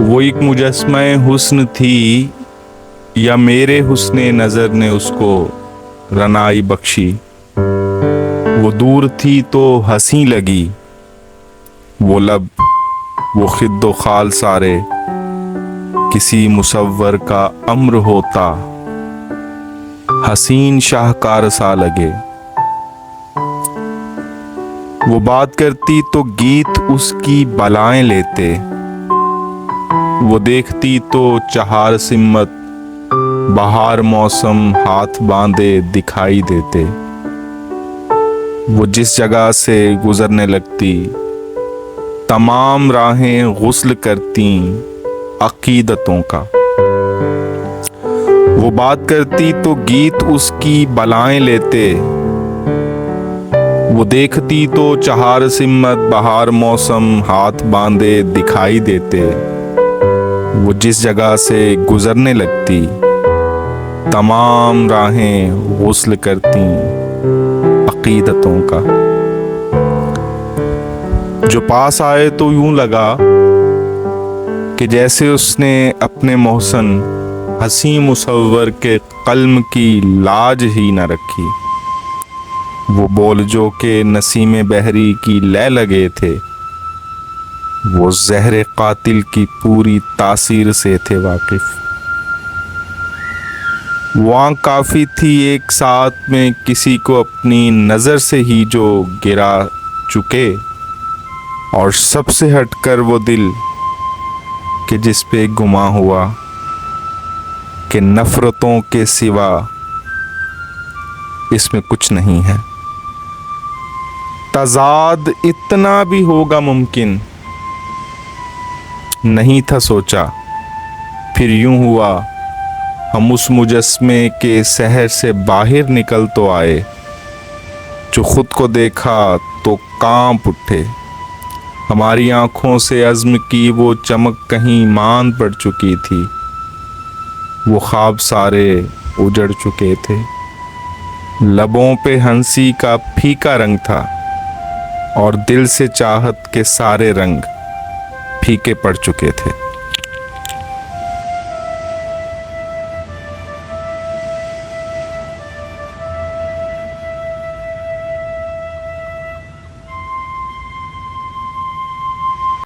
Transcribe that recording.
وہ ایک مجسمہ حسن تھی یا میرے حسن نظر نے اس کو رنائی بخشی؟ وہ دور تھی تو ہنسی لگی، وہ لب، وہ خد و خال سارے کسی مصور کا امر ہوتا، حسین شاہکار سا لگے۔ وہ بات کرتی تو گیت اس کی بلائیں لیتے، وہ دیکھتی تو چہار سمت بہار موسم ہاتھ باندھے دکھائی دیتے۔ وہ جس جگہ سے گزرنے لگتی تمام راہیں غسل کرتیں عقیدتوں کا۔ وہ بات کرتی تو گیت اس کی بلائیں لیتے، وہ دیکھتی تو چہار سمت بہار موسم ہاتھ باندھے دکھائی دیتے۔ وہ جس جگہ سے گزرنے لگتی تمام راہیں غسل کرتیں عقیدتوں کا۔ جو پاس آئے تو یوں لگا کہ جیسے اس نے اپنے محسن حسین مصور کے قلم کی لاج ہی نہ رکھی۔ وہ بول جو کہ نسیم بحری کی لے لگے تھے، وہ زہر قاتل کی پوری تاثیر سے تھے واقف۔ وہ آنکھ کافی تھی ایک ساتھ میں کسی کو اپنی نظر سے ہی جو گرا چکے، اور سب سے ہٹ کر وہ دل کہ جس پہ گما ہوا کہ نفرتوں کے سوا اس میں کچھ نہیں ہے۔ تضاد اتنا بھی ہوگا ممکن نہیں تھا سوچا، پھر یوں ہوا ہم اس مجسمے کے سحر سے باہر نکل تو آئے، جو خود کو دیکھا تو کانپ اٹھے۔ ہماری آنکھوں سے عزم کی وہ چمک کہیں ماند پڑ چکی تھی، وہ خواب سارے اجڑ چکے تھے۔ لبوں پہ ہنسی کا پھیکا رنگ تھا اور دل سے چاہت کے سارے رنگ پھیکے پڑ چکے تھے۔